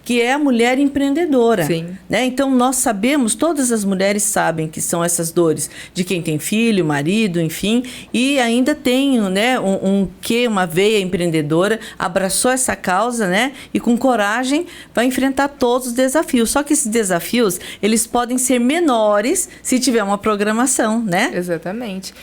que é a mulher empreendedora. Sim. Né? Então, nós sabemos, todas as mulheres sabem que são essas dores de quem tem filho, marido, enfim, e ainda tem, né, uma veia empreendedora, abraçou essa causa, né, e com coragem vai enfrentar todos os desafios. Só que esses desafios, eles podem ser menores se tiver uma programação, né? Exatamente.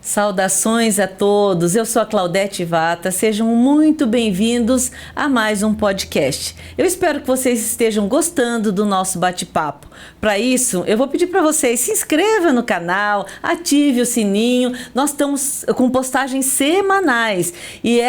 Saudações a todos, eu sou a Claudete Vata, sejam muito bem-vindos a mais um podcast. Eu espero que vocês estejam gostando do nosso bate-papo. Para isso, eu vou pedir para vocês, se inscreva no canal, ative o sininho, nós estamos com postagens semanais e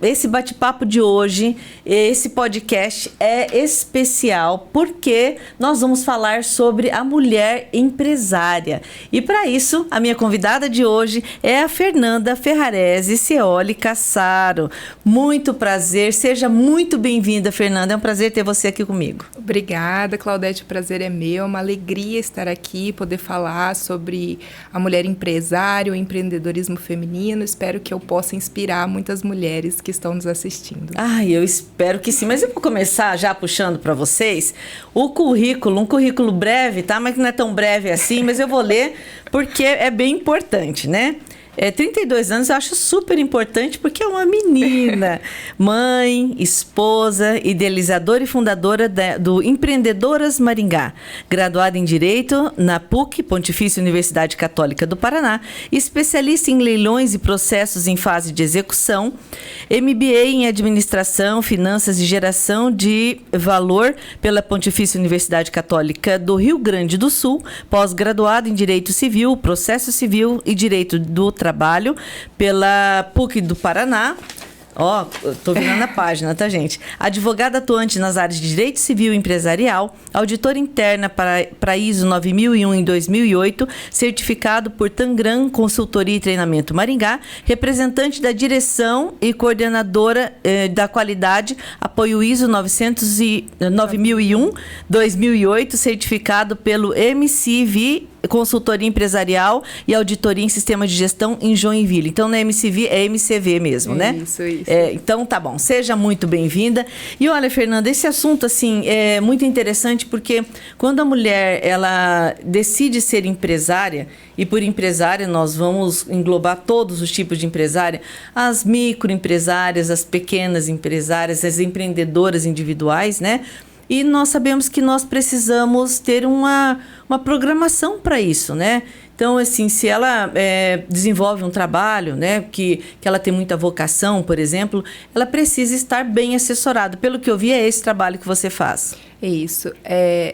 esse bate-papo de hoje, esse podcast é especial porque nós vamos falar sobre a mulher empresária. E para isso, a minha convidada de hoje é a Fernanda Ferrarese Ceoli Cassaro. Muito prazer, seja muito bem-vinda, Fernanda. É um prazer ter você aqui comigo. Obrigada, Claudete. O prazer é meu. É uma alegria estar aqui, poder falar sobre a mulher empresária, o empreendedorismo feminino. Espero que eu possa inspirar muitas mulheres que estão nos assistindo. Eu espero que sim. Mas eu vou começar já puxando para vocês o currículo, um currículo breve, tá? Mas que não é tão breve assim, mas eu vou ler porque é bem importante, né? 32 anos eu acho super importante porque é uma menina, mãe, esposa, idealizadora e fundadora do Empreendedoras Maringá, graduada em Direito na PUC, Pontifícia Universidade Católica do Paraná, especialista em leilões e processos em fase de execução, MBA em Administração, Finanças e Geração de Valor pela Pontifícia Universidade Católica do Rio Grande do Sul, pós-graduada em Direito Civil, Processo Civil e Direito do Trabalho pela PUC do Paraná. Tô virando a página, tá, gente? Advogada atuante nas áreas de Direito Civil e Empresarial, auditora interna para ISO 9001 em 2008, certificado por Tangram Consultoria e Treinamento Maringá, representante da direção e coordenadora da qualidade, apoio ISO 9001 2008, certificado pelo MCV Consultoria Empresarial e Auditoria em Sistemas de Gestão em Joinville. Então, não é MCV, é MCV mesmo, né? Isso. Então, tá bom. Seja muito bem-vinda. E olha, Fernanda, esse assunto, assim, é muito interessante porque quando a mulher, ela decide ser empresária, e por empresária nós vamos englobar todos os tipos de empresária, as microempresárias, as pequenas empresárias, as empreendedoras individuais, né? E nós sabemos que nós precisamos ter uma programação para isso, né? Então, assim, se ela desenvolve um trabalho, né, que ela tem muita vocação, por exemplo, ela precisa estar bem assessorada. Pelo que eu vi, é esse trabalho que você faz. É isso.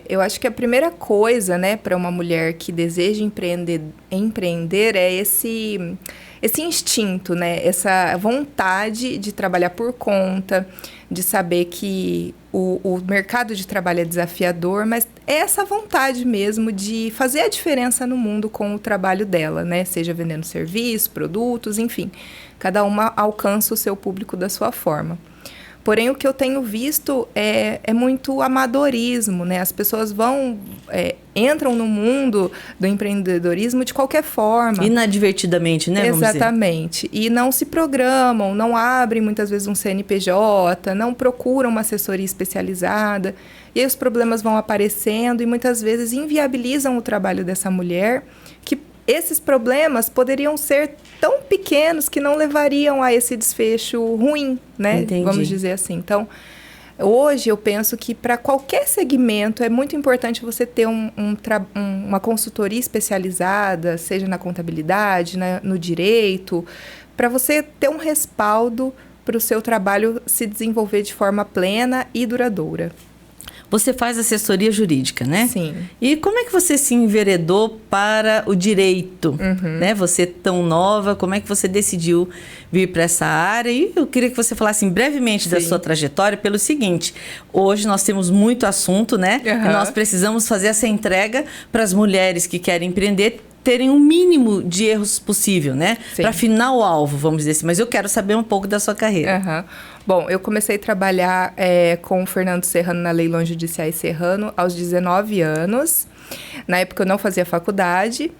Eu acho que a primeira coisa, né, para uma mulher que deseja empreender é esse instinto, né, essa vontade de trabalhar por conta, de saber que o mercado de trabalho é desafiador, mas é essa vontade mesmo de fazer a diferença no mundo com o trabalho dela, né? Seja vendendo serviços, produtos, enfim. Cada uma alcança o seu público da sua forma. Porém, o que eu tenho visto é muito amadorismo, né? As pessoas entram no mundo do empreendedorismo de qualquer forma. Inadvertidamente, né? Exatamente. E não se programam, não abrem muitas vezes um CNPJ, não procuram uma assessoria especializada. E aí os problemas vão aparecendo e muitas vezes inviabilizam o trabalho dessa mulher, que esses problemas poderiam ser tão pequenos que não levariam a esse desfecho ruim, né? Entendi. Vamos dizer assim. Então, hoje eu penso que para qualquer segmento é muito importante você ter uma consultoria especializada, seja na contabilidade, no direito, para você ter um respaldo para o seu trabalho se desenvolver de forma plena e duradoura. Você faz assessoria jurídica, né? Sim. E como é que você se enveredou para o direito? Né? Você tão nova, como é que você decidiu vir para essa área? E eu queria que você falasse brevemente da sua trajetória pelo seguinte, hoje nós temos muito assunto, né? E nós precisamos fazer essa entrega para as mulheres que querem empreender terem um mínimo de erros possível, né? Para afinar o alvo, vamos dizer assim. Mas eu quero saber um pouco da sua carreira. Bom, eu comecei a trabalhar com o Fernando Serrano na Leilões Judiciais Serrano aos 19 anos. Na época eu não fazia faculdade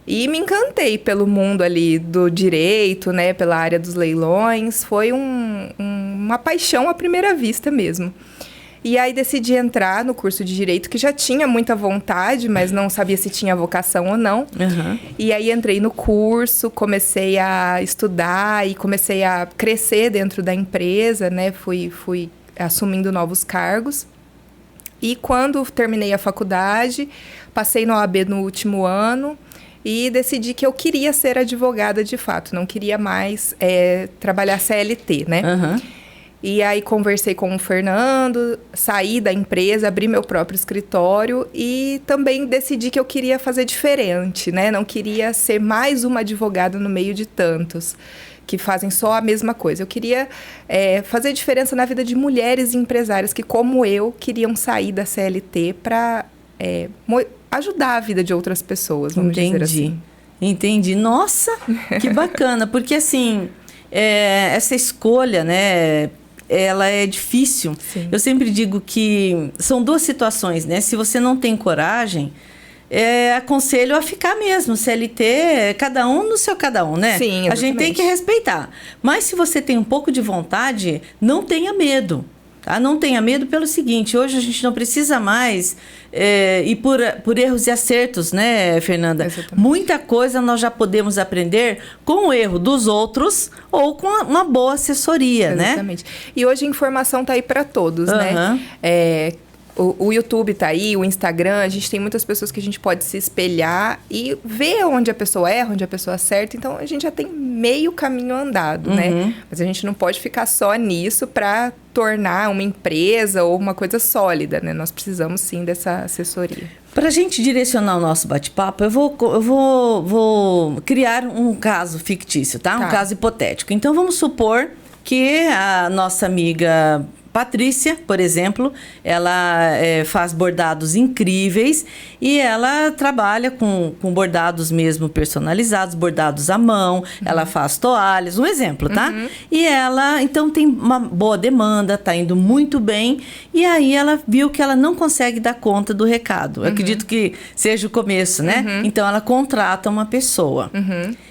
e me encantei pelo mundo ali do direito, né? Pela área dos leilões. Foi uma paixão à primeira vista mesmo. E aí decidi entrar no curso de Direito, que já tinha muita vontade, mas não sabia se tinha vocação ou não. Uhum. E aí entrei no curso, comecei a estudar e comecei a crescer dentro da empresa, né? Fui assumindo novos cargos. E quando terminei a faculdade, passei na OAB no último ano e decidi que eu queria ser advogada de fato, não queria mais trabalhar CLT, né? Uhum. E aí conversei com o Fernando, saí da empresa, abri meu próprio escritório e também decidi que eu queria fazer diferente, né? Não queria ser mais uma advogada no meio de tantos que fazem só a mesma coisa. Eu queria fazer diferença na vida de mulheres empresárias que, como eu, queriam sair da CLT para ajudar a vida de outras pessoas, vamos dizer assim. Entendi. Nossa, que bacana. Porque, assim, essa escolha, né, ela é difícil. Sim. Eu sempre digo que são duas situações, né? Se você não tem coragem, aconselho a ficar mesmo. CLT, cada um no seu cada um, né? Sim, exatamente. A gente tem que respeitar. Mas se você tem um pouco de vontade, não tenha medo. Tá? Não tenha medo pelo seguinte, hoje a gente não precisa mais ir por erros e acertos, né, Fernanda? Exatamente. Muita coisa nós já podemos aprender com o erro dos outros ou com uma boa assessoria, né? Exatamente. E hoje a informação está aí para todos, né? O YouTube tá aí, o Instagram, a gente tem muitas pessoas que a gente pode se espelhar e ver onde a pessoa erra, onde a pessoa acerta. Então, a gente já tem meio caminho andado, né? Mas a gente não pode ficar só nisso para tornar uma empresa ou uma coisa sólida, né? Nós precisamos, sim, dessa assessoria. Para a gente direcionar o nosso bate-papo, eu vou criar um caso fictício, tá? Um caso hipotético. Então, vamos supor que a nossa amiga Patrícia, por exemplo, ela faz bordados incríveis e ela trabalha com bordados mesmo personalizados, bordados à mão, ela faz toalhas, um exemplo, tá? E ela, então, tem uma boa demanda, tá indo muito bem, e aí ela viu que ela não consegue dar conta do recado. Eu acredito que seja o começo, né? Então, ela contrata uma pessoa.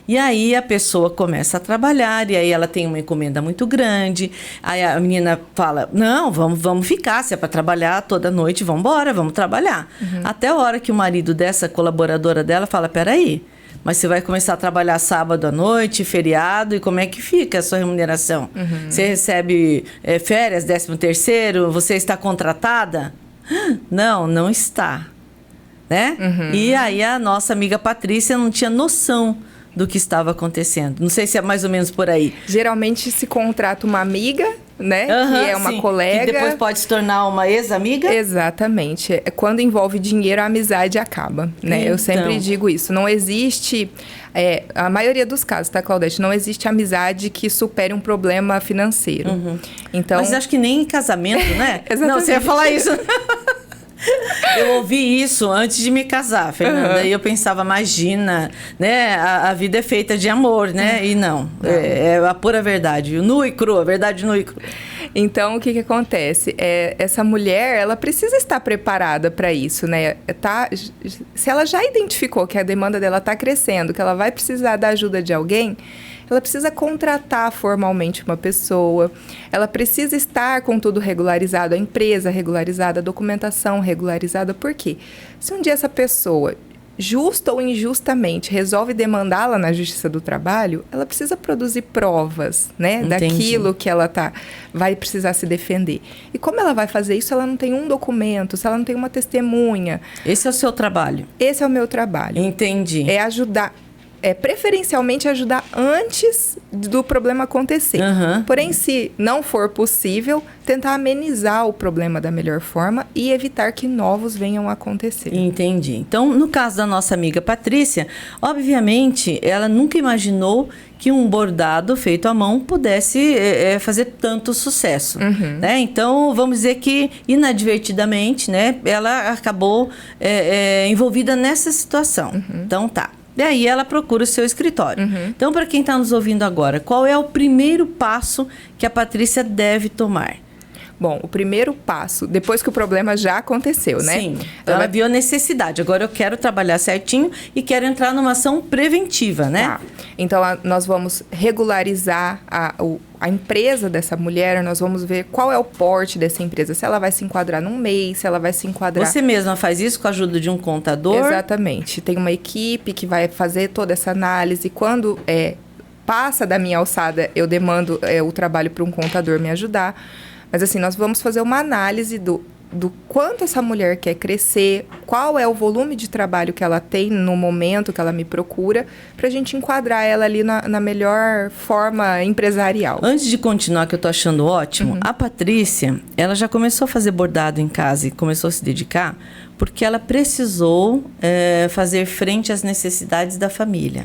E aí, a pessoa começa a trabalhar, e aí ela tem uma encomenda muito grande, aí a menina fala, não, vamos ficar, se é para trabalhar toda noite, vamos embora, vamos trabalhar. Até a hora que o marido dessa colaboradora dela fala, peraí, mas você vai começar a trabalhar sábado à noite, feriado, e como é que fica a sua remuneração? Você recebe férias, 13º, você está contratada? Não está, né? E aí a nossa amiga Patrícia não tinha noção do que estava acontecendo. Não sei se é mais ou menos por aí. Geralmente se contrata uma amiga, né? Que é uma colega. Que depois pode se tornar uma ex-amiga? Exatamente. Quando envolve dinheiro, a amizade acaba, né? Eu sempre digo isso. Não existe... a maioria dos casos, tá, Claudete? Não existe amizade que supere um problema financeiro. Então... Mas acho que nem em casamento, né? Exatamente. Não, você ia falar isso. Eu ouvi isso antes de me casar, Fernanda, e eu pensava, imagina, né, a vida é feita de amor, né, e não. É a pura verdade, nua e crua, verdade nua e crua. Então, o que acontece? Essa mulher, ela precisa estar preparada para isso, né? Se ela já identificou que a demanda dela está crescendo, que ela vai precisar da ajuda de alguém, ela precisa contratar formalmente uma pessoa, ela precisa estar com tudo regularizado, a empresa regularizada, a documentação regularizada. Por quê? Se um dia essa pessoa, justa ou injustamente, resolve demandá-la na Justiça do Trabalho, ela precisa produzir provas, né? Daquilo que ela vai precisar se defender. E como ela vai fazer isso, ela não tem um documento, se ela não tem uma testemunha. Esse é o seu trabalho? Esse é o meu trabalho. Entendi. É ajudar... preferencialmente ajudar antes do problema acontecer. Porém, se não for possível, tentar amenizar o problema da melhor forma e evitar que novos venham a acontecer. Entendi. Então, no caso da nossa amiga Patrícia, obviamente, ela nunca imaginou que um bordado feito à mão pudesse fazer tanto sucesso. Né? Então, vamos dizer que, inadvertidamente, né, ela acabou envolvida nessa situação. Então, tá. E aí ela procura o seu escritório. Então, para quem está nos ouvindo agora, qual é o primeiro passo que a Patrícia deve tomar? Bom, o primeiro passo, depois que o problema já aconteceu, né? Sim, ela viu a necessidade. Agora eu quero trabalhar certinho e quero entrar numa ação preventiva, né? Tá. Então, nós vamos regularizar a empresa dessa mulher, nós vamos ver qual é o porte dessa empresa, se ela vai se enquadrar num MEI, se ela vai se enquadrar... Você mesma faz isso com a ajuda de um contador? Exatamente. Tem uma equipe que vai fazer toda essa análise. Quando passa da minha alçada, eu demando o trabalho para um contador me ajudar. Mas assim, nós vamos fazer uma análise do quanto essa mulher quer crescer, qual é o volume de trabalho que ela tem no momento que ela me procura, para a gente enquadrar ela ali na melhor forma empresarial. Antes de continuar, que eu tô achando ótimo, a Patrícia, ela já começou a fazer bordado em casa e começou a se dedicar porque ela precisou fazer frente às necessidades da família.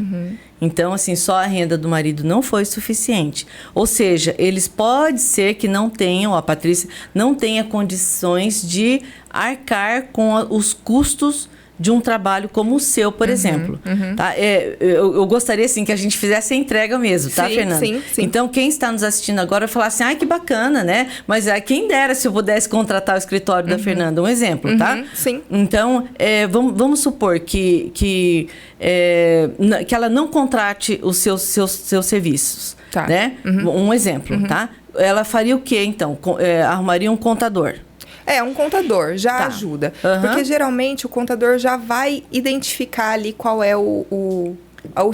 Então, assim, só a renda do marido não foi suficiente. Ou seja, eles pode ser que não tenham, a Patrícia não tenha condições de arcar com os custos de um trabalho como o seu, por exemplo. Tá? Eu gostaria, assim, que a gente fizesse a entrega mesmo, tá, Fernanda? Sim. Então, quem está nos assistindo agora vai falar assim, ai, que bacana, né? Mas quem dera se eu pudesse contratar o escritório da Fernanda, um exemplo, tá? Sim. Então, vamos supor que ela não contrate os seus serviços, Tá. né? Um exemplo, tá? Ela faria o quê, então? Arrumaria um contador. Um contador já ajuda. Porque geralmente o contador já vai identificar ali qual é o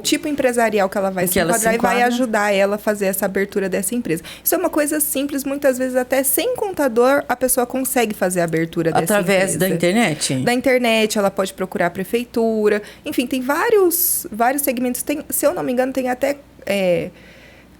tipo empresarial que ela vai se enquadrar e vai ajudar ela a fazer essa abertura dessa empresa. Isso é uma coisa simples, muitas vezes até sem contador a pessoa consegue fazer a abertura dessa empresa. Através da internet? Da internet, ela pode procurar a prefeitura. Enfim, tem vários segmentos. Se eu não me engano, tem até...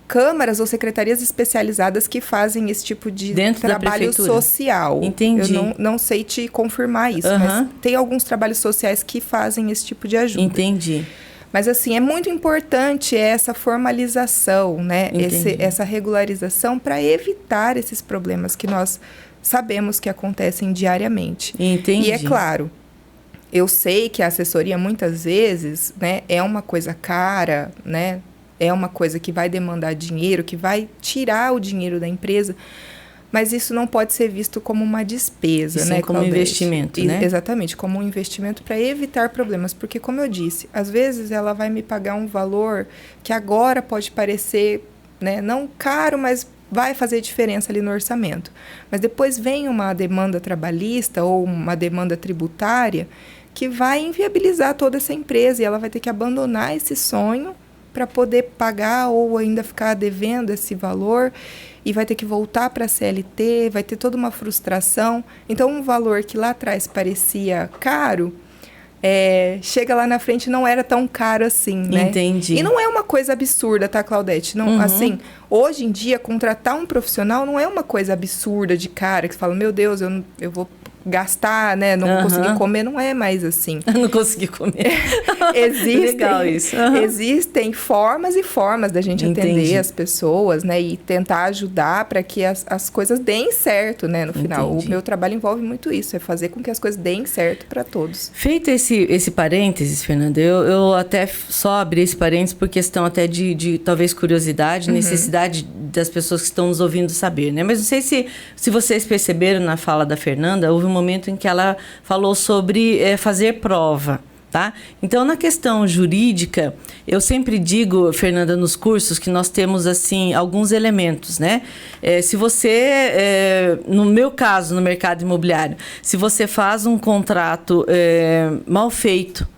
câmaras ou secretarias especializadas que fazem esse tipo de trabalho social. Entendi. Eu não sei te confirmar isso, mas tem alguns trabalhos sociais que fazem esse tipo de ajuda. Entendi. Mas, assim, é muito importante essa formalização, né? Essa regularização para evitar esses problemas que nós sabemos que acontecem diariamente. Entendi. E é claro, eu sei que a assessoria, muitas vezes, né, é uma coisa cara, né? É uma coisa que vai demandar dinheiro, que vai tirar o dinheiro da empresa, mas isso não pode ser visto como uma despesa, isso né, como Claudete? Investimento, né? Exatamente, como um investimento para evitar problemas, porque, como eu disse, às vezes ela vai me pagar um valor que agora pode parecer, né, não caro, mas vai fazer diferença ali no orçamento. Mas depois vem uma demanda trabalhista ou uma demanda tributária que vai inviabilizar toda essa empresa e ela vai ter que abandonar esse sonho para poder pagar ou ainda ficar devendo esse valor e vai ter que voltar para a CLT, vai ter toda uma frustração. Então, um valor que lá atrás parecia caro, chega lá na frente não era tão caro assim, né? Entendi. E não é uma coisa absurda, tá, Claudete? Não, assim, hoje em dia, contratar um profissional não é uma coisa absurda de cara, que você fala, meu Deus, eu vou gastar, né? Não conseguir comer, não é mais assim. Não consegui comer. Legal isso. Existem formas e formas da gente atender as pessoas, né? E tentar ajudar para que as coisas deem certo, né? No final. O meu trabalho envolve muito isso, é fazer com que as coisas deem certo para todos. Feito esse parênteses, Fernanda, eu até só abri esse parênteses por questão até de talvez curiosidade, necessidade das pessoas que estão nos ouvindo saber, né? Mas não sei se vocês perceberam na fala da Fernanda, houve um momento em que ela falou sobre fazer prova, tá? Então, na questão jurídica, eu sempre digo, Fernanda, nos cursos, que nós temos, assim, alguns elementos, né? Se você, no meu caso, no mercado imobiliário, se você faz um contrato mal feito,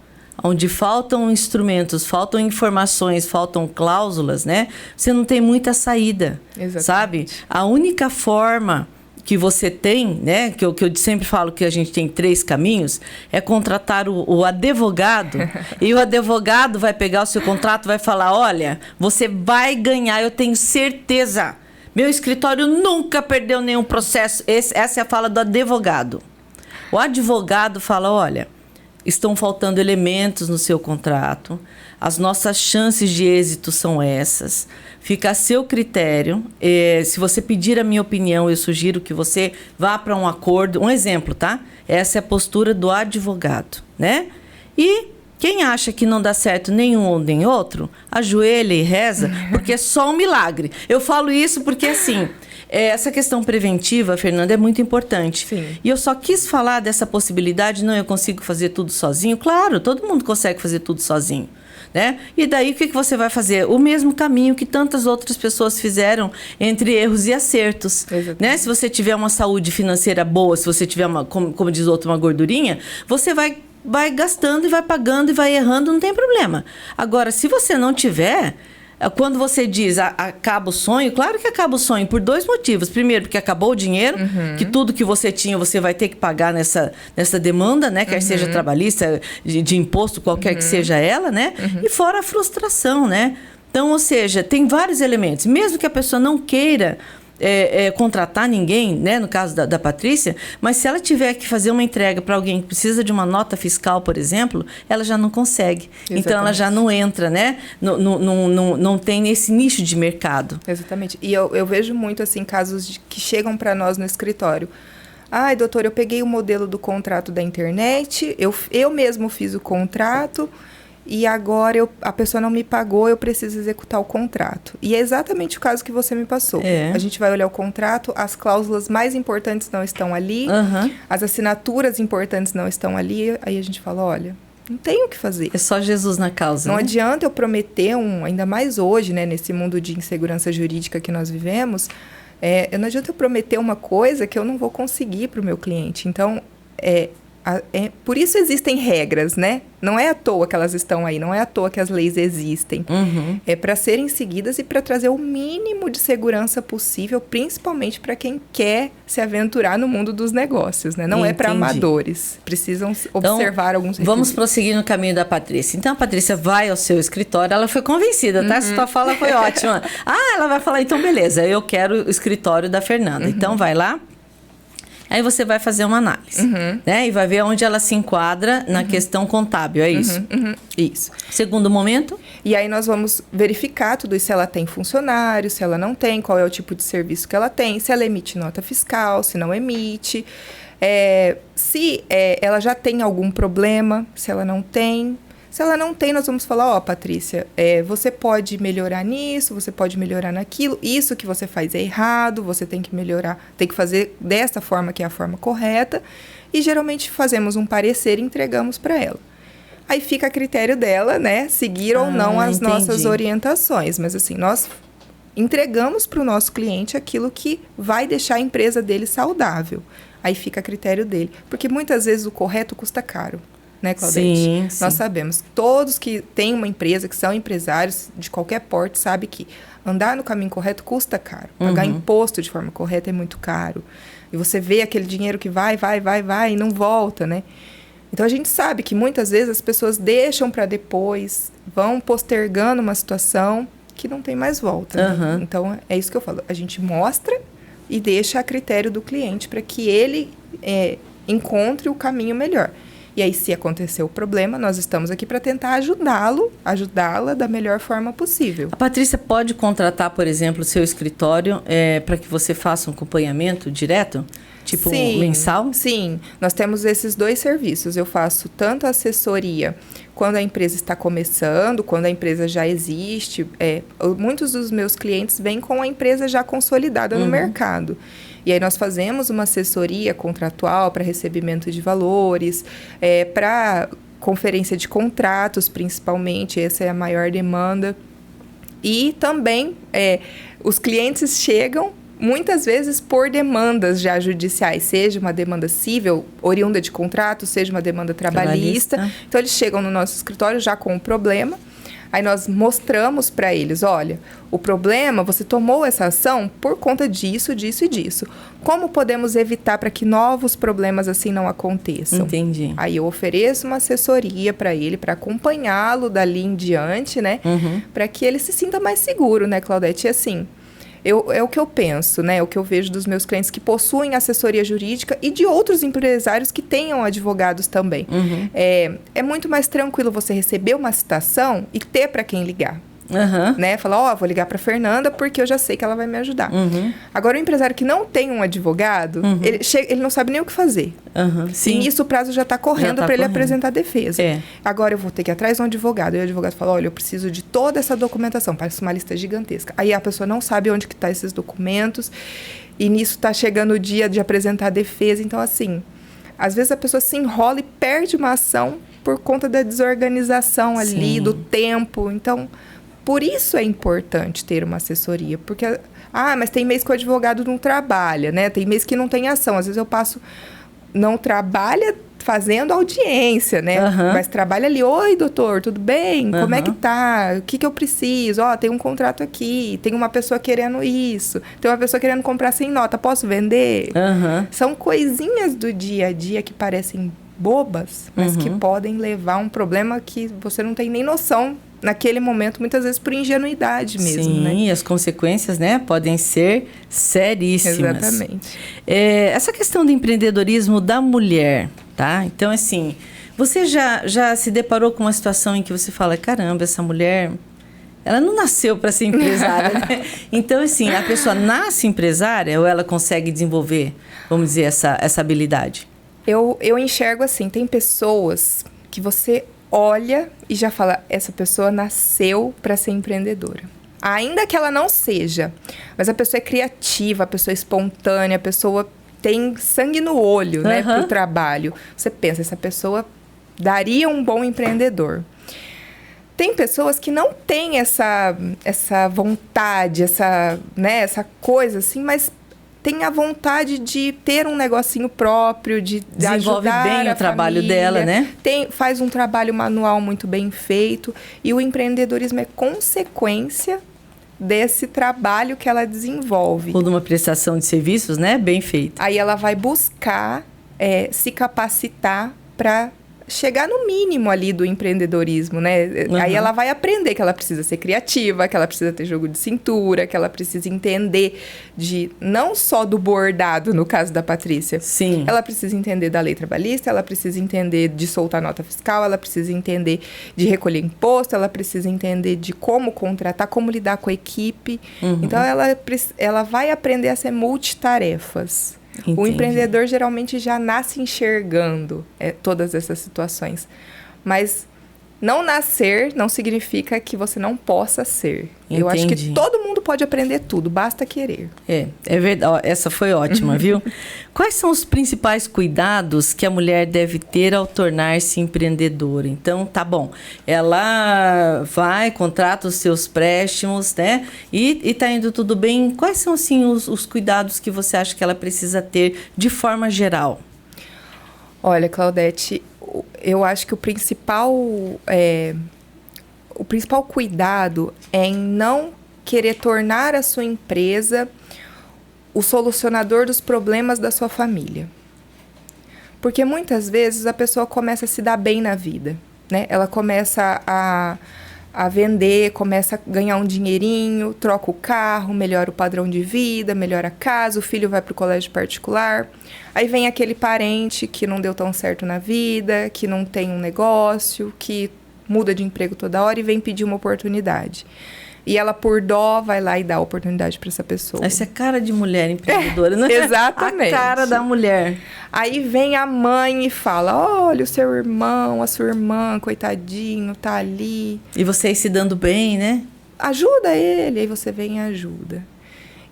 onde faltam instrumentos, faltam informações, faltam cláusulas, né? Você não tem muita saída, sabe? A única forma que você tem, né, que eu sempre falo que a gente tem 3 caminhos, é contratar o advogado, e o advogado vai pegar o seu contrato e vai falar, olha, você vai ganhar, eu tenho certeza. Meu escritório nunca perdeu nenhum processo. Essa é a fala do advogado. O advogado fala, olha, estão faltando elementos no seu contrato, as nossas chances de êxito são essas, fica a seu critério. Se você pedir a minha opinião, eu sugiro que você vá para um acordo. Um exemplo, tá? Essa é a postura do advogado, né? E quem acha que não dá certo nenhum ou nem outro, ajoelha e reza, porque é só um milagre. Eu falo isso porque, assim, essa questão preventiva, Fernanda, é muito importante. Sim. E eu só quis falar dessa possibilidade, não, eu consigo fazer tudo sozinho. Claro, todo mundo consegue fazer tudo sozinho. né? E daí o que você vai fazer? O mesmo caminho que tantas outras pessoas fizeram entre erros e acertos, né? Se você tiver uma saúde financeira boa, se você tiver como diz o outro, uma gordurinha, você vai gastando e vai pagando e vai errando, não tem problema. Agora, se você não tiver, quando você diz acaba o sonho, claro que acaba o sonho por 2 motivos. Primeiro, porque acabou o dinheiro, que tudo que você tinha você vai ter que pagar nessa demanda, né? Quer seja trabalhista, de imposto, qualquer que seja ela, né? E fora a frustração, né? Então, ou seja, tem vários elementos. Mesmo que a pessoa não queira contratar ninguém, né, no caso da Patrícia, mas se ela tiver que fazer uma entrega para alguém que precisa de uma nota fiscal, por exemplo, ela já não consegue. Exatamente. Então, ela já não entra, né? Não tem esse nicho de mercado. Exatamente. E eu vejo muito, assim, casos que chegam para nós no escritório. Ai, doutor, eu peguei o modelo do contrato da internet, eu mesmo fiz o contrato, e agora a pessoa não me pagou, eu preciso executar o contrato. E é exatamente o caso que você me passou. A gente vai olhar o contrato, as cláusulas mais importantes não estão ali, as assinaturas importantes não estão ali, aí a gente fala, olha, não tem o que fazer. É só Jesus na causa. Não adianta eu prometer ainda mais hoje, né, nesse mundo de insegurança jurídica que nós vivemos, não adianta eu prometer uma coisa que eu não vou conseguir para o meu cliente. Então, por isso existem regras, né? Não é à toa que elas estão aí, não é à toa que as leis existem. É para serem seguidas e para trazer o mínimo de segurança possível, principalmente para quem quer se aventurar no mundo dos negócios, né? Não é para amadores. Precisam observar alguns requisitos. Vamos prosseguir no caminho da Patrícia. Então, a Patrícia vai ao seu escritório, ela foi convencida, tá? Essa tua fala foi ótima. Ela vai falar, então beleza, eu quero o escritório da Fernanda. Então, vai lá. Aí você vai fazer uma análise, né? E vai ver onde ela se enquadra na questão contábil, é isso? Isso. Segundo momento? E aí nós vamos verificar tudo isso, se ela tem funcionário, se ela não tem, qual é o tipo de serviço que ela tem, se ela emite nota fiscal, se não emite, se ela já tem algum problema, se ela não tem. Se ela não tem, nós vamos falar, Patrícia, você pode melhorar nisso, você pode melhorar naquilo, isso que você faz é errado, você tem que melhorar, tem que fazer desta forma que é a forma correta, e geralmente fazemos um parecer e entregamos para ela. Aí fica a critério dela, né, seguir ou não as nossas orientações, mas assim, nós entregamos para o nosso cliente aquilo que vai deixar a empresa dele saudável. Aí fica a critério dele, porque muitas vezes o correto custa caro. Né, Claudete? Sim. Nós sabemos, todos que têm uma empresa, que são empresários de qualquer porte, sabem que andar no caminho correto custa caro. Pagar imposto de forma correta é muito caro. E você vê aquele dinheiro que vai e não volta, né? Então, a gente sabe que muitas vezes as pessoas deixam para depois, vão postergando uma situação que não tem mais volta. Né? Então, é isso que eu falo. A gente mostra e deixa a critério do cliente para que ele encontre o caminho melhor. E aí, se acontecer o problema, nós estamos aqui para tentar ajudá-la da melhor forma possível. A Patrícia pode contratar, por exemplo, o seu escritório para que você faça um acompanhamento direto? Tipo mensal? Sim, nós temos esses 2 serviços. Eu faço tanto a assessoria quando a empresa está começando, quando a empresa já existe. Muitos dos meus clientes vêm com a empresa já consolidada no mercado. E aí nós fazemos uma assessoria contratual para recebimento de valores, para conferência de contratos, principalmente, essa é a maior demanda. E também os clientes chegam muitas vezes por demandas já judiciais, seja uma demanda civil, oriunda de contrato, seja uma demanda trabalhista. Então, eles chegam no nosso escritório já com um problema. Aí nós mostramos para eles, olha, o problema, você tomou essa ação por conta disso, disso e disso. Como podemos evitar para que novos problemas assim não aconteçam? Entendi. Aí eu ofereço uma assessoria para ele, para acompanhá-lo dali em diante, né? Para que ele se sinta mais seguro, né, Claudete? E assim, é o que eu penso, né? É o que eu vejo dos meus clientes que possuem assessoria jurídica e de outros empresários que tenham advogados também. É muito mais tranquilo você receber uma citação e ter para quem ligar. Né? Falar, vou ligar para Fernanda porque eu já sei que ela vai me ajudar. Agora, o empresário que não tem um advogado, ele não sabe nem o que fazer. Sim. E nisso o prazo já está correndo para ele apresentar a defesa. Agora eu vou ter que ir atrás de um advogado. E o advogado fala, olha, eu preciso de toda essa documentação. Parece uma lista gigantesca. Aí a pessoa não sabe onde que tá esses documentos. E nisso está chegando o dia de apresentar a defesa. Então, assim, às vezes a pessoa se enrola e perde uma ação por conta da desorganização ali, Sim. do tempo. Então, por isso é importante ter uma assessoria, porque mas tem mês que o advogado não trabalha, né? Tem mês que não tem ação. Às vezes eu passo, não trabalha fazendo audiência, né? Mas trabalha ali, oi, doutor, tudo bem? Como é que tá? O que eu preciso? Tem um contrato aqui, tem uma pessoa querendo isso, tem uma pessoa querendo comprar sem nota, posso vender? São coisinhas do dia a dia que parecem bobas, mas que podem levar a um problema que você não tem nem noção naquele momento, muitas vezes por ingenuidade mesmo, né? Sim, as consequências, né, podem ser seríssimas. Exatamente. Essa questão do empreendedorismo da mulher, tá? Então, assim, você já se deparou com uma situação em que você fala, caramba, essa mulher, ela não nasceu para ser empresária, né? Então, assim, a pessoa nasce empresária ou ela consegue desenvolver, vamos dizer, essa habilidade? Eu enxergo assim, tem pessoas que você olha e já fala, essa pessoa nasceu para ser empreendedora. Ainda que ela não seja, mas a pessoa é criativa, a pessoa é espontânea, a pessoa tem sangue no olho, né, pro trabalho. Você pensa, essa pessoa daria um bom empreendedor. Tem pessoas que não têm essa vontade, essa coisa assim, mas tem a vontade de ter um negocinho próprio, de desenvolve ajudar bem o trabalho dela, né? Faz um trabalho manual muito bem feito. E o empreendedorismo é consequência desse trabalho que ela desenvolve. Ou de uma prestação de serviços, né? Bem feita. Aí ela vai buscar se capacitar para chegar no mínimo ali do empreendedorismo, né? Aí ela vai aprender que ela precisa ser criativa, que ela precisa ter jogo de cintura, que ela precisa entender não só do bordado, no caso da Patrícia. Sim. Ela precisa entender da lei trabalhista, ela precisa entender de soltar nota fiscal, ela precisa entender de recolher imposto, ela precisa entender de como contratar, como lidar com a equipe. Então, ela vai aprender a ser multitarefas. Entendi. O empreendedor geralmente já nasce enxergando todas essas situações. Mas não nascer não significa que você não possa ser. Entendi. Eu acho que todo mundo pode aprender tudo, basta querer. É verdade. Essa foi ótima, viu? Quais são os principais cuidados que a mulher deve ter ao tornar-se empreendedora? Então, tá bom. Ela vai, contrata os seus préstimos, né? E tá indo tudo bem. Quais são, assim, os cuidados que você acha que ela precisa ter de forma geral? Olha, Claudete, eu acho que o principal cuidado é em não querer tornar a sua empresa o solucionador dos problemas da sua família. Porque muitas vezes a pessoa começa a se dar bem na vida, né? Ela começa a vender, começa a ganhar um dinheirinho, troca o carro, melhora o padrão de vida, melhora a casa, o filho vai para o colégio particular. Aí vem aquele parente que não deu tão certo na vida, que não tem um negócio, que muda de emprego toda hora e vem pedir uma oportunidade. E ela, por dó, vai lá e dá a oportunidade para essa pessoa. Essa é cara de mulher empreendedora, né? Exatamente. A cara da mulher. Aí vem a mãe e fala, olha, o seu irmão, a sua irmã, coitadinho, tá ali. E vocês se dando bem, né? Ajuda ele, aí você vem e ajuda.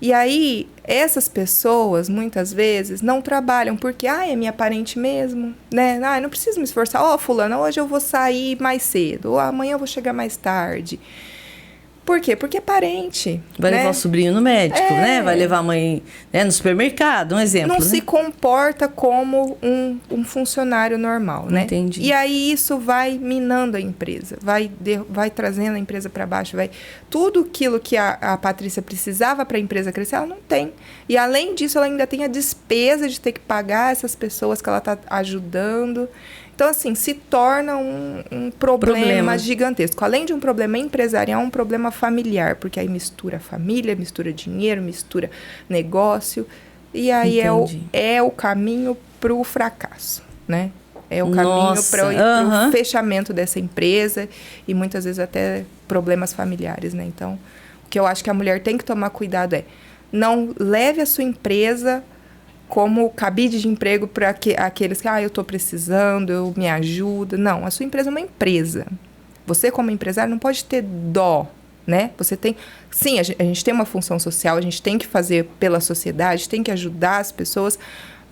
E aí, essas pessoas, muitas vezes, não trabalham porque, é minha parente mesmo, né? Não preciso me esforçar. Fulana, hoje eu vou sair mais cedo. Ou amanhã eu vou chegar mais tarde. Por quê? Porque é parente. Vai levar o sobrinho no médico, né? Vai levar a mãe, né, no supermercado, um exemplo. Não, né? Se comporta como um funcionário normal, né? Entendi. E aí isso vai minando a empresa, vai trazendo a empresa para baixo, tudo aquilo que a Patrícia precisava para a empresa crescer, ela não tem. E além disso, ela ainda tem a despesa de ter que pagar essas pessoas que ela está ajudando. Então, assim, se torna um problema gigantesco. Além de um problema empresarial, um problema familiar, porque aí mistura família, mistura dinheiro, mistura negócio, e aí é o caminho para o fracasso, né? É o caminho para o fechamento dessa empresa e muitas vezes até problemas familiares, né? Então, o que eu acho que a mulher tem que tomar cuidado não leve a sua empresa como cabide de emprego para aqueles que, eu estou precisando, me ajuda. Não, a sua empresa é uma empresa. Você, como empresário, não pode ter dó, né? Você tem... Sim, a gente tem uma função social, a gente tem que fazer pela sociedade, tem que ajudar as pessoas,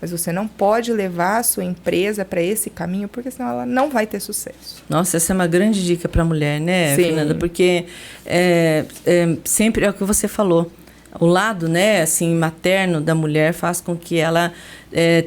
Mas você não pode levar a sua empresa para esse caminho, porque senão ela não vai ter sucesso. Nossa, essa é uma grande dica para a mulher, né, Sim. Fernanda? Porque sempre é o que você falou. O lado, né, assim, materno da mulher faz com que ela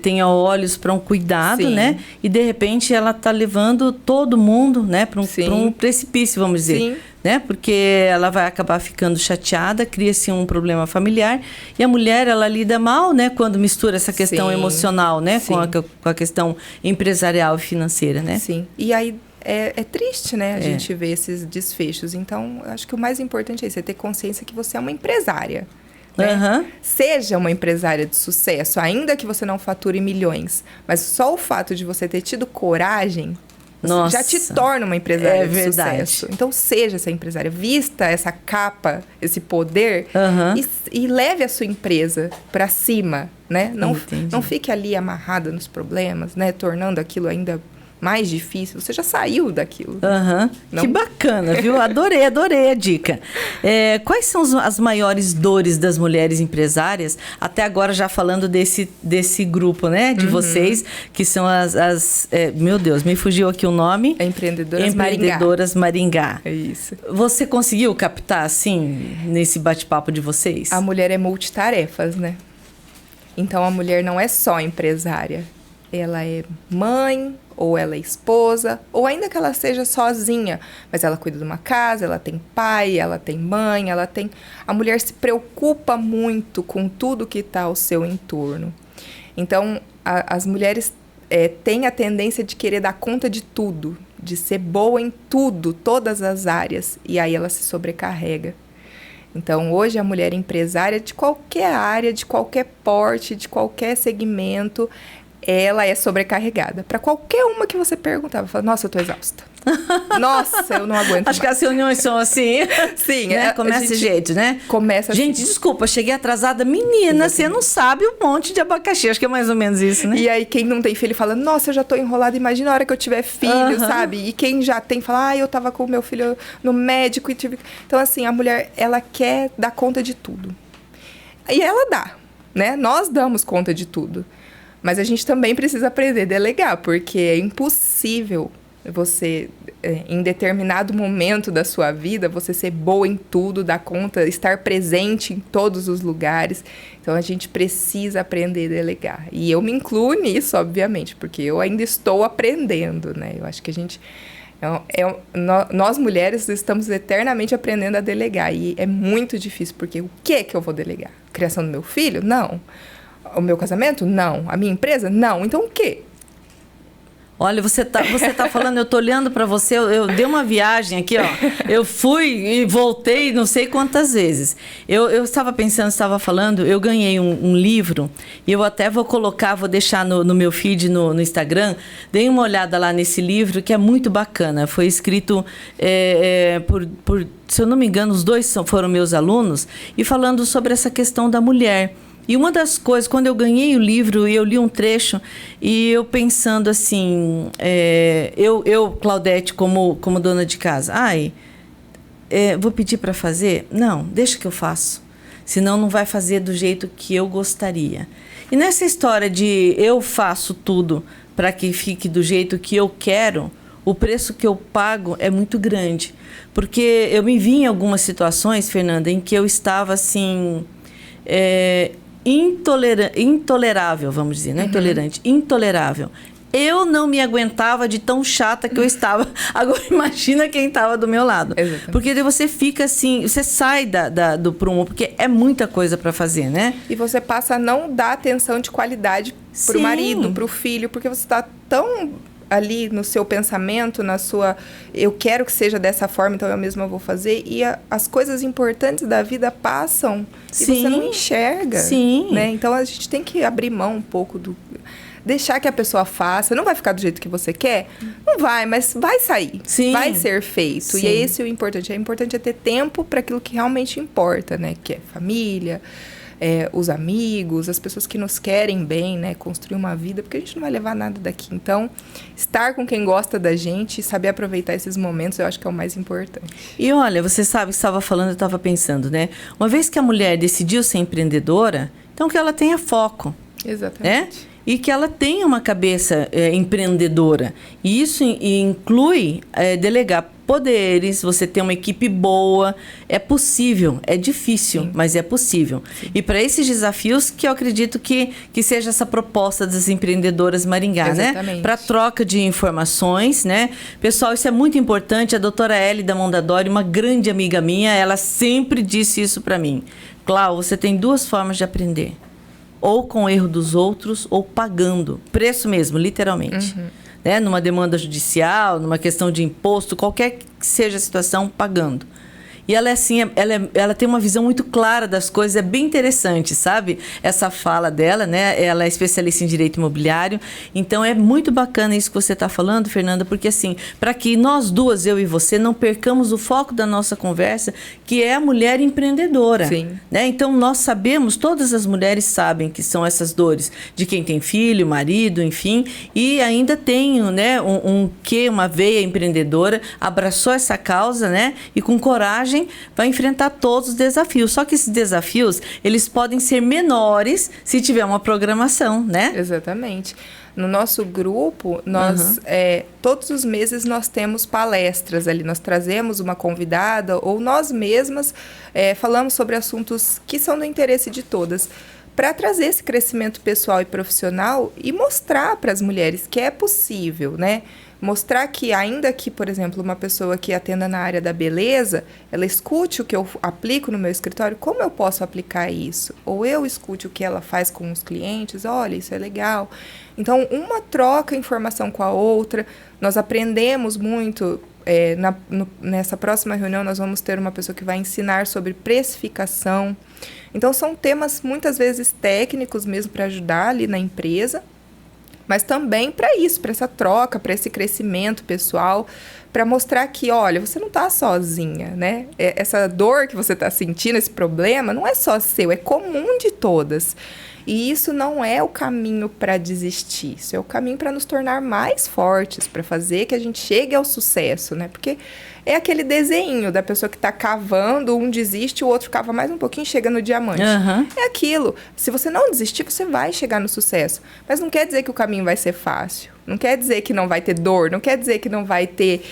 tenha olhos para um cuidado, Sim. né? E, de repente, ela está levando todo mundo, né, para um precipício, vamos dizer. Sim. Né? Porque ela vai acabar ficando chateada, cria-se um problema familiar. E a mulher, ela lida mal, né, quando mistura essa questão Sim. emocional, né, Sim. com a questão empresarial e financeira, né? Sim. E aí é triste, né, a gente ver esses desfechos. Então, eu acho que o mais importante é você ter consciência que você é uma empresária. Né? Uhum. Seja uma empresária de sucesso, ainda que você não fature milhões. Mas só o fato de você ter tido coragem... Nossa, já te torna uma empresária de verdade. sucesso. Então, seja essa empresária. Vista essa capa, esse poder e leve a sua empresa para cima, né? Não fique ali amarrada nos problemas, né? Tornando aquilo ainda mais difícil. Você já saiu daquilo. Que bacana, viu? Adorei a dica. Quais são as maiores dores das mulheres empresárias? Até agora já falando desse grupo, né? De vocês, que são meu Deus, me fugiu aqui o nome. Empreendedoras Maringá. É isso. Você conseguiu captar, assim, nesse bate-papo de vocês? A mulher é multitarefas, né? Então, a mulher não é só empresária. Ela é mãe, ou ela é esposa, ou ainda que ela seja sozinha, mas ela cuida de uma casa, ela tem pai, ela tem mãe, a mulher se preocupa muito com tudo que está ao seu entorno. Então, as mulheres têm a tendência de querer dar conta de tudo, de ser boa em tudo, todas as áreas, e aí ela se sobrecarrega. Então, hoje a mulher empresária de qualquer área, de qualquer porte, de qualquer segmento, ela é sobrecarregada. Para qualquer uma que você perguntava, fala, nossa, eu tô exausta. Nossa, eu não aguento Acho mais. Que as reuniões são assim. Sim. Né? Começa desse jeito, né? Começa assim. Gente, desculpa, cheguei atrasada. Menina, você não sabe o monte de abacaxi. Acho que é mais ou menos isso, né? E aí, quem não tem filho fala, nossa, eu já tô enrolada. Imagina a hora que eu tiver filho, sabe? E quem já tem fala, eu tava com o meu filho no médico e tive... Então, assim, a mulher, ela quer dar conta de tudo. E ela dá, né? Nós damos conta de tudo. Mas a gente também precisa aprender a delegar, porque é impossível você, em determinado momento da sua vida, você ser boa em tudo, dar conta, estar presente em todos os lugares. Então, a gente precisa aprender a delegar. E eu me incluo nisso, obviamente, porque eu ainda estou aprendendo, né? Eu acho que a gente... nós mulheres estamos eternamente aprendendo a delegar. E é muito difícil, porque o que eu vou delegar? Criação do meu filho? Não. O meu casamento? Não. A minha empresa? Não. Então, o quê? Olha, você tá falando, eu tô olhando para você, eu dei uma viagem aqui, ó. Eu fui e voltei não sei quantas vezes. Eu estava pensando, estava falando, eu ganhei um livro, e eu até vou deixar no meu feed no Instagram. Dei uma olhada lá nesse livro, que é muito bacana. Foi escrito por, se eu não me engano, os dois foram meus alunos, e falando sobre essa questão da mulher. E uma das coisas, quando eu ganhei o livro, eu li um trecho, e eu pensando assim, Claudete, como dona de casa, vou pedir para fazer? Não, deixa que eu faço, senão não vai fazer do jeito que eu gostaria. E nessa história de eu faço tudo para que fique do jeito que eu quero, o preço que eu pago é muito grande. Porque eu me vi em algumas situações, Fernanda, em que eu estava assim... intolerável, vamos dizer, não é intolerante, intolerável. Eu não me aguentava de tão chata que eu estava. Agora imagina quem estava do meu lado. Exatamente. Porque daí você fica assim, você sai do prumo, porque é muita coisa para fazer, né? E você passa a não dar atenção de qualidade pro marido, pro filho, porque você está tão ali no seu pensamento, eu quero que seja dessa forma, então eu mesma vou fazer, e as coisas importantes da vida passam e você não enxerga. Sim. Né? Então a gente tem que abrir mão um pouco deixar que a pessoa faça. Não vai ficar do jeito que você quer? Não vai, mas vai sair. Sim. Vai ser feito. Sim. E é esse o importante. O importante é ter tempo para aquilo que realmente importa, né? Que é família, os amigos, as pessoas que nos querem bem, né? Construir uma vida, porque a gente não vai levar nada daqui. Então, estar com quem gosta da gente e saber aproveitar esses momentos, eu acho que é o mais importante. E olha, você sabe que estava falando, eu estava pensando, né? Uma vez que a mulher decidiu ser empreendedora, então que ela tenha foco. Exatamente. Né? e que ela tenha uma cabeça empreendedora. E isso inclui delegar poderes, você ter uma equipe boa. É possível, é difícil, mas é possível. Sim. E para esses desafios que eu acredito que seja essa proposta das empreendedoras Maringá, exatamente, né? Para troca de informações, né? Pessoal, isso é muito importante. A doutora Hélida Mondadori, uma grande amiga minha, ela sempre disse isso para mim. Clau, você tem 2 formas de aprender. Ou com o erro dos outros, ou pagando. Preço mesmo, literalmente. Uhum. Né? Numa demanda judicial, numa questão de imposto, qualquer que seja a situação, pagando. E ela é assim, ela tem uma visão muito clara das coisas, é bem interessante, sabe? Essa fala dela, né? Ela é especialista em direito imobiliário, então é muito bacana isso que você está falando, Fernanda, porque assim, para que nós duas, eu e você, não percamos o foco da nossa conversa, que é a mulher empreendedora. Sim. Né? Então nós sabemos, todas as mulheres sabem que são essas dores de quem tem filho, marido, enfim, e ainda tem, né, uma veia empreendedora, abraçou essa causa, né? E com coragem vai enfrentar todos os desafios. Só que esses desafios, eles podem ser menores se tiver uma programação, né? Exatamente. No nosso grupo, nós todos os meses nós temos palestras ali. Nós trazemos uma convidada ou nós mesmas falamos sobre assuntos que são do interesse de todas, para trazer esse crescimento pessoal e profissional e mostrar para as mulheres que é possível, né? Mostrar que, ainda que, por exemplo, uma pessoa que atenda na área da beleza, ela escute o que eu aplico no meu escritório, como eu posso aplicar isso? Ou eu escute o que ela faz com os clientes, olha, isso é legal. Então, uma troca informação com a outra, nós aprendemos muito. Nessa próxima reunião, nós vamos ter uma pessoa que vai ensinar sobre precificação. Então, são temas, muitas vezes, técnicos mesmo para ajudar ali na empresa, mas também para isso, para essa troca, para esse crescimento pessoal, para mostrar que, olha, você não está sozinha, né? Essa dor que você está sentindo, esse problema, não é só seu, é comum de todas. E isso não é o caminho para desistir, isso é o caminho para nos tornar mais fortes, para fazer que a gente chegue ao sucesso, né? Porque é aquele desenho da pessoa que está cavando, um desiste, o outro cava mais um pouquinho e chega no diamante. Uhum. É aquilo. Se você não desistir, você vai chegar no sucesso. Mas não quer dizer que o caminho vai ser fácil. Não quer dizer que não vai ter dor. Não quer dizer que não vai ter...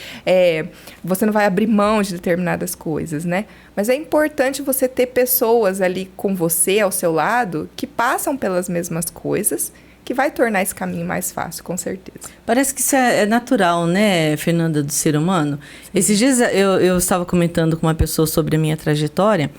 você não vai abrir mão de determinadas coisas, né? Mas é importante você ter pessoas ali com você, ao seu lado, que passam pelas mesmas coisas, que vai tornar esse caminho mais fácil, com certeza. Parece que isso é natural, né, Fernanda, do ser humano? Sim. Esses dias eu estava comentando com uma pessoa sobre a minha trajetória,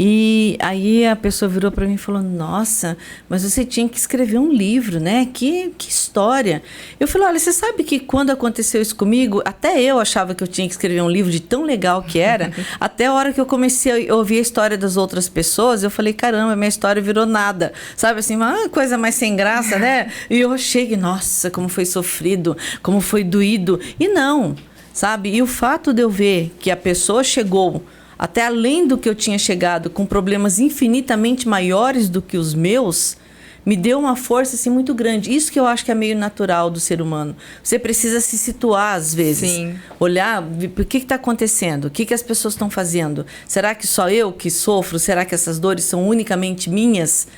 e aí a pessoa virou para mim e falou, nossa, mas você tinha que escrever um livro, né? Que história. Eu falei, olha, você sabe que quando aconteceu isso comigo, até eu achava que eu tinha que escrever um livro de tão legal que era, até a hora que eu comecei a ouvir a história das outras pessoas, eu falei, caramba, minha história virou nada. Sabe assim, uma coisa mais sem graça, né? E eu achei que, nossa, como foi sofrido, como foi doído. E não, sabe? E o fato de eu ver que a pessoa chegou até além do que eu tinha chegado, com problemas infinitamente maiores do que os meus, me deu uma força assim, muito grande. Isso que eu acho que é meio natural do ser humano. Você precisa se situar às vezes. Sim. Olhar, o que está acontecendo? O que as pessoas estão fazendo? Será que só eu que sofro? Será que essas dores são unicamente minhas?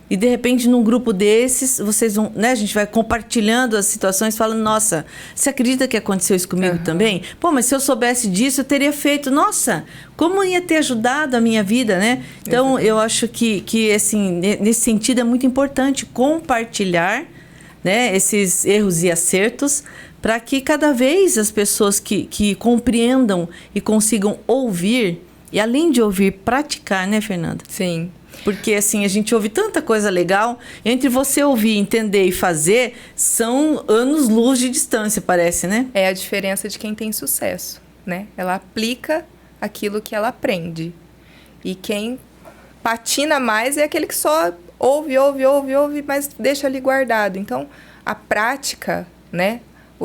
E, de repente, num grupo desses, vocês vão, né, a gente vai compartilhando as situações, falando, nossa, você acredita que aconteceu isso comigo também? Pô, mas se eu soubesse disso, eu teria feito. Nossa, como ia ter ajudado a minha vida, né? Então, eu acho que assim, nesse sentido, é muito importante compartilhar, né, esses erros e acertos, para que cada vez as pessoas que compreendam e consigam ouvir, e além de ouvir, praticar, né, Fernanda? Sim. Porque, assim, a gente ouve tanta coisa legal. Entre você ouvir, entender e fazer, são anos-luz de distância, parece, né? É a diferença de quem tem sucesso, né? Ela aplica aquilo que ela aprende. E quem patina mais é aquele que só ouve, mas deixa ali guardado. Então, a prática, né?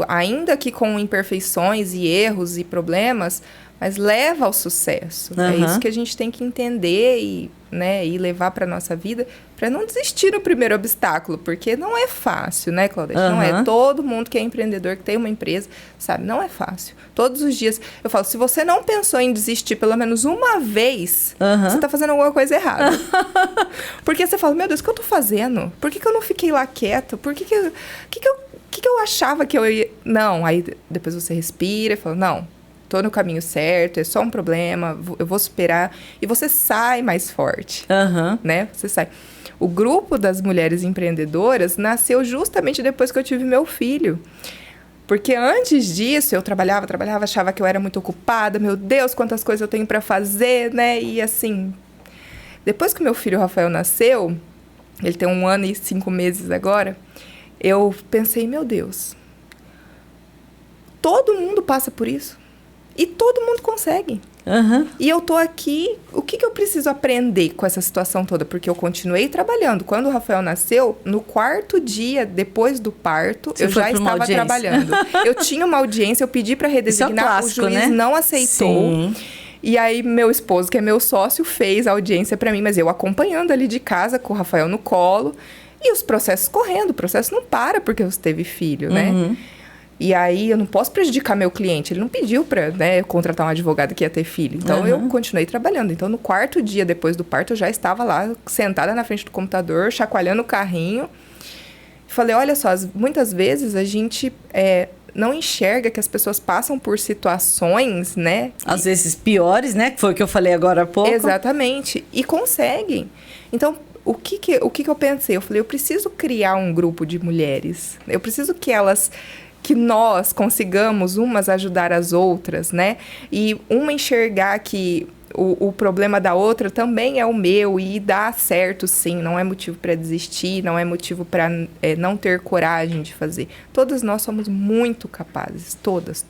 Ainda que com imperfeições e erros e problemas, mas leva ao sucesso. É isso que a gente tem que entender e, né, e levar para nossa vida, para não desistir no primeiro obstáculo, porque não é fácil, né, Claudete? Não é todo mundo que é empreendedor, que tem uma empresa, sabe? Não é fácil. Todos os dias, eu falo, se você não pensou em desistir pelo menos uma vez, você tá fazendo alguma coisa errada. Porque você fala, meu Deus, o que eu tô fazendo? Por que eu não fiquei lá quieta? Por que eu achava que eu ia... Não, aí depois você respira e fala, não, tô no caminho certo, é só um problema, eu vou superar. E você sai mais forte, né? Você sai. O grupo das mulheres empreendedoras nasceu justamente depois que eu tive meu filho. Porque antes disso, eu trabalhava, achava que eu era muito ocupada. Meu Deus, quantas coisas eu tenho para fazer, né? E assim, depois que meu filho Rafael nasceu, ele tem 1 ano e 5 meses agora, eu pensei, meu Deus, todo mundo passa por isso. E todo mundo consegue. E eu tô aqui, o que eu preciso aprender com essa situação toda? Porque eu continuei trabalhando. Quando o Rafael nasceu, no 4º dia depois do parto, eu já estava trabalhando. Eu tinha uma audiência, eu pedi para redesignar, clássico, o juiz, né, não aceitou. Sim. E aí, meu esposo, que é meu sócio, fez a audiência para mim, mas eu acompanhando ali de casa, com o Rafael no colo, e os processos correndo. O processo não para porque você teve filho, né? E aí, eu não posso prejudicar meu cliente. Ele não pediu para, né, contratar um advogado que ia ter filho. Então, eu continuei trabalhando. Então, no 4º dia depois do parto, eu já estava lá, sentada na frente do computador, chacoalhando o carrinho. Falei, olha só, muitas vezes a gente não enxerga que as pessoas passam por situações, né? Às vezes piores, né? Que foi o que eu falei agora há pouco. Exatamente. E conseguem. Então, o que eu pensei? Eu falei, eu preciso criar um grupo de mulheres. Eu preciso que nós consigamos umas ajudar as outras, né? E uma enxergar que o problema da outra também é o meu e dá certo, sim. Não é motivo para desistir, não é motivo para não ter coragem de fazer. Todas nós somos muito capazes, todas.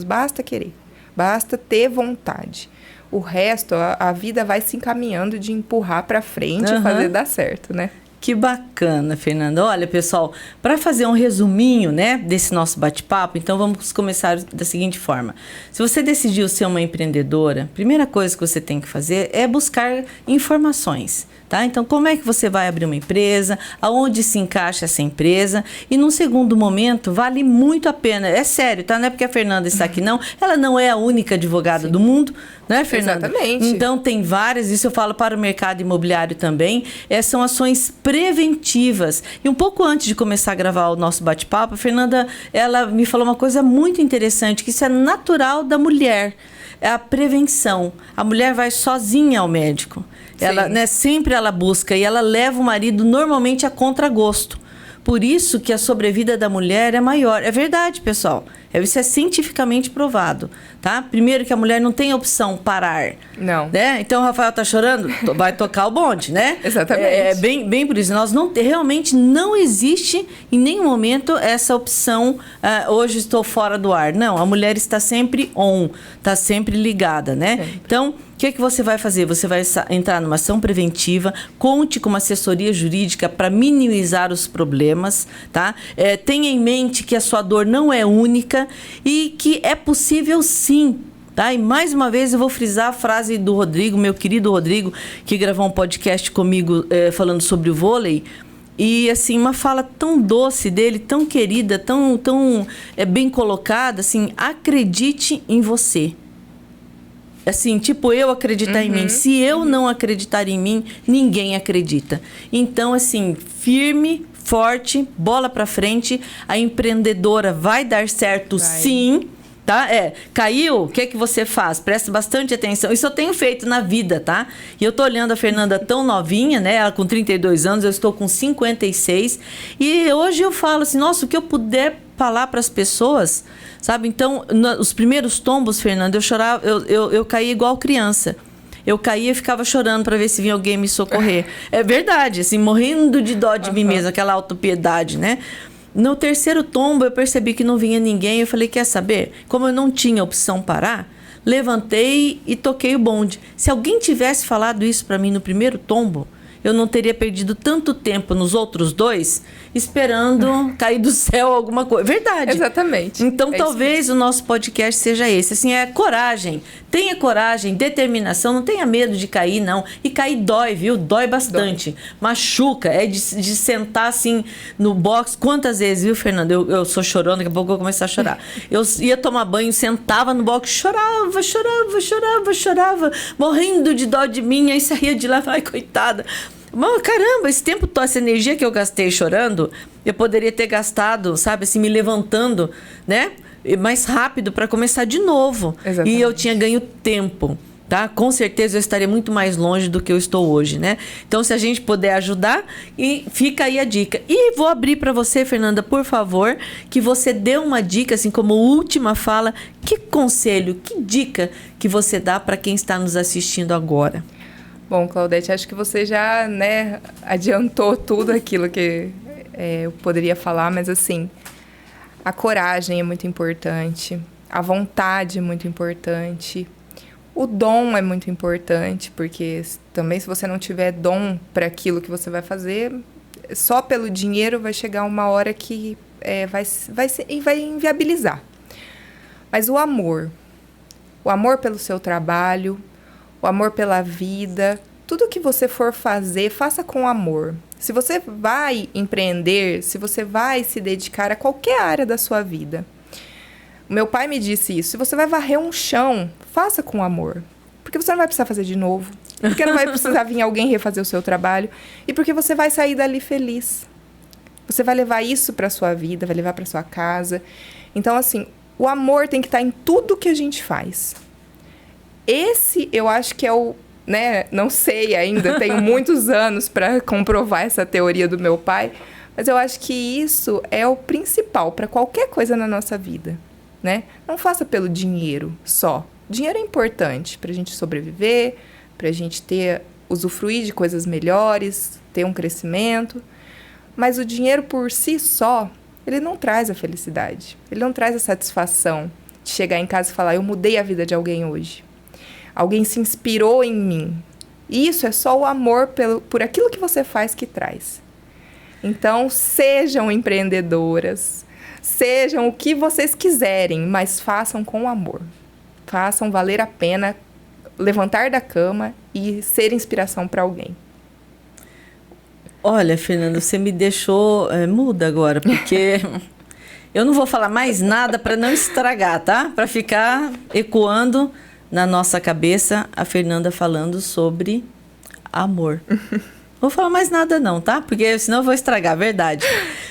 Basta querer, basta ter vontade. O resto, a vida vai se encaminhando de empurrar para frente e fazer dar certo, né? Que bacana, Fernanda. Olha, pessoal, para fazer um resuminho, né, desse nosso bate-papo, então vamos começar da seguinte forma. Se você decidiu ser uma empreendedora, a primeira coisa que você tem que fazer é buscar informações. Tá? Então, como é que você vai abrir uma empresa? Aonde se encaixa essa empresa? E, num segundo momento, vale muito a pena. É sério, tá? Não é porque a Fernanda está aqui, não. Ela não é a única advogada do mundo, né, Fernanda? Exatamente. Então, tem várias. Isso eu falo para o mercado imobiliário também. São ações preventivas. E um pouco antes de começar a gravar o nosso bate-papo, a Fernanda, ela me falou uma coisa muito interessante, que isso é natural da mulher. É a prevenção. A mulher vai sozinha ao médico. Ela, né, sempre ela busca e ela leva o marido normalmente a contragosto. Por isso que a sobrevida da mulher é maior. É verdade, pessoal. Isso é cientificamente provado, tá? Primeiro que a mulher não tem opção parar. Não. Né? Então o Rafael tá chorando, vai tocar o bonde, né? Exatamente. É bem por isso. Realmente não existe em nenhum momento essa opção, hoje estou fora do ar. Não, a mulher está sempre on, está sempre ligada, né? Sempre. Então, o que você vai fazer? Você vai entrar numa ação preventiva, conte com uma assessoria jurídica para minimizar os problemas, tá? Tenha em mente que a sua dor não é única e que é possível sim. Tá? E mais uma vez eu vou frisar a frase do Rodrigo, meu querido Rodrigo, que gravou um podcast comigo falando sobre o vôlei. E assim, uma fala tão doce dele, tão querida, tão bem colocada, assim, acredite em você. Assim, tipo, eu acreditar em mim. Se eu não acreditar em mim, ninguém acredita. Então, assim, firme, forte, bola pra frente. A empreendedora vai dar certo, sim. Tá? Caiu, o que você faz? Presta bastante atenção. Isso eu tenho feito na vida, tá? E eu tô olhando a Fernanda tão novinha, né? Ela com 32 anos, eu estou com 56. E hoje eu falo assim, nossa, o que eu puder falar para as pessoas, sabe? Então, os primeiros tombos, Fernanda, eu chorava, eu caía igual criança. Eu caía e ficava chorando para ver se vinha alguém me socorrer. É verdade, assim, morrendo de dó de mim mesma, aquela autopiedade, né? No terceiro tombo, eu percebi que não vinha ninguém. Eu falei, quer saber? Como eu não tinha opção parar, levantei e toquei o bonde. Se alguém tivesse falado isso para mim no primeiro tombo, eu não teria perdido tanto tempo nos outros 2 esperando cair do céu alguma coisa. Verdade. Exatamente. Então, talvez o nosso podcast seja esse. Assim, é coragem. Tenha coragem, determinação. Não tenha medo de cair, não. E cair dói, viu? Dói bastante. Machuca. É de sentar, assim, no box. Quantas vezes, viu, Fernanda? Eu sou chorando, daqui a pouco eu vou começar a chorar. Eu ia tomar banho, sentava no box, chorava, morrendo de dó de mim. Aí saía de lá, ai, coitada. Mas, caramba, esse tempo todo, essa energia que eu gastei chorando, eu poderia ter gastado, sabe, assim, me levantando, né, mais rápido para começar de novo. Exatamente. E eu tinha ganho tempo, tá? Com certeza eu estaria muito mais longe do que eu estou hoje, né? Então, se a gente puder ajudar, e fica aí a dica. E vou abrir para você, Fernanda, por favor, que você dê uma dica, assim, como última fala, que conselho, que dica que você dá para quem está nos assistindo agora? Bom, Claudete, acho que você já, né, adiantou tudo aquilo que eu poderia falar, mas assim, a coragem é muito importante, a vontade é muito importante, o dom é muito importante, porque também se você não tiver dom para aquilo que você vai fazer, só pelo dinheiro vai chegar uma hora que vai inviabilizar. Mas o amor pelo seu trabalho, o amor pela vida, tudo que você for fazer, faça com amor. Se você vai empreender, se você vai se dedicar a qualquer área da sua vida. O meu pai me disse isso. Se você vai varrer um chão, faça com amor. Porque você não vai precisar fazer de novo. Porque não vai precisar vir alguém refazer o seu trabalho. E porque você vai sair dali feliz. Você vai levar isso para sua vida, vai levar para sua casa. Então, assim, o amor tem que estar em tudo que a gente faz. Esse, eu acho que é o, né, não sei ainda, tenho muitos anos para comprovar essa teoria do meu pai, mas eu acho que isso é o principal para qualquer coisa na nossa vida, né? Não faça pelo dinheiro só. Dinheiro é importante para a gente sobreviver, para a gente usufruir de coisas melhores, ter um crescimento, mas o dinheiro por si só, ele não traz a felicidade, ele não traz a satisfação de chegar em casa e falar, eu mudei a vida de alguém hoje. Alguém se inspirou em mim. E isso é só o amor por aquilo que você faz que traz. Então, sejam empreendedoras, sejam o que vocês quiserem, mas façam com amor. Façam valer a pena levantar da cama e ser inspiração para alguém. Olha, Fernanda, você me deixou muda agora, porque eu não vou falar mais nada para não estragar, tá? Para ficar ecoando na nossa cabeça, a Fernanda falando sobre amor. Não vou falar mais nada não, tá? Porque senão eu vou estragar, verdade.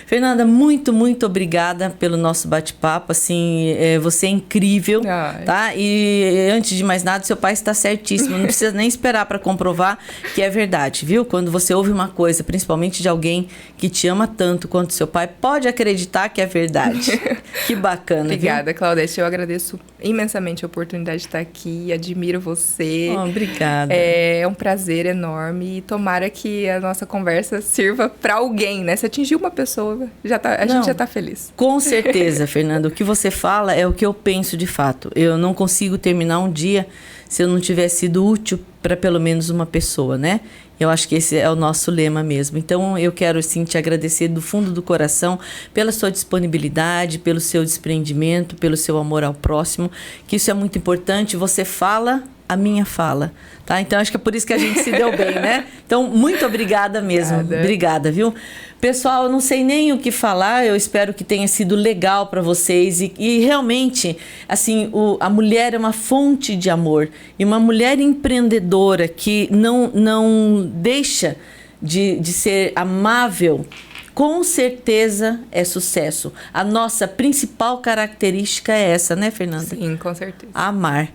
Fernanda, muito, muito obrigada pelo nosso bate-papo, assim, você é incrível, tá? E antes de mais nada, seu pai está certíssimo, não precisa nem esperar para comprovar que é verdade, viu? Quando você ouve uma coisa, principalmente de alguém que te ama tanto quanto seu pai, pode acreditar que é verdade. Que bacana, Obrigada, viu? Claudete, eu agradeço imensamente a oportunidade de estar aqui, admiro você. Oh, obrigada. É um prazer enorme e tomara que a nossa conversa sirva para alguém, né? Se atingir uma pessoa, a gente já está feliz. Com certeza, Fernanda. O que você fala é o que eu penso de fato. Eu não consigo terminar um dia se eu não tiver sido útil para pelo menos uma pessoa, né? Eu acho que esse é o nosso lema mesmo. Então, eu quero, sim, te agradecer do fundo do coração pela sua disponibilidade, pelo seu desprendimento, pelo seu amor ao próximo, que isso é muito importante. Você fala a minha fala, tá? Então, acho que é por isso que a gente se deu bem, né? Então, muito obrigada mesmo. Obrigada, viu? Pessoal, eu não sei nem o que falar, eu espero que tenha sido legal para vocês e realmente, assim, a mulher é uma fonte de amor e uma mulher empreendedora que não deixa de ser amável, com certeza é sucesso. A nossa principal característica é essa, né, Fernanda? Sim, com certeza. Amar.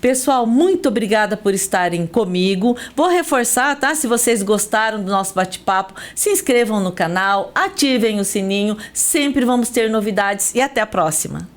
Pessoal, muito obrigada por estarem comigo. Vou reforçar, tá? Se vocês gostaram do nosso bate-papo, se inscrevam no canal, ativem o sininho. Sempre vamos ter novidades e até a próxima.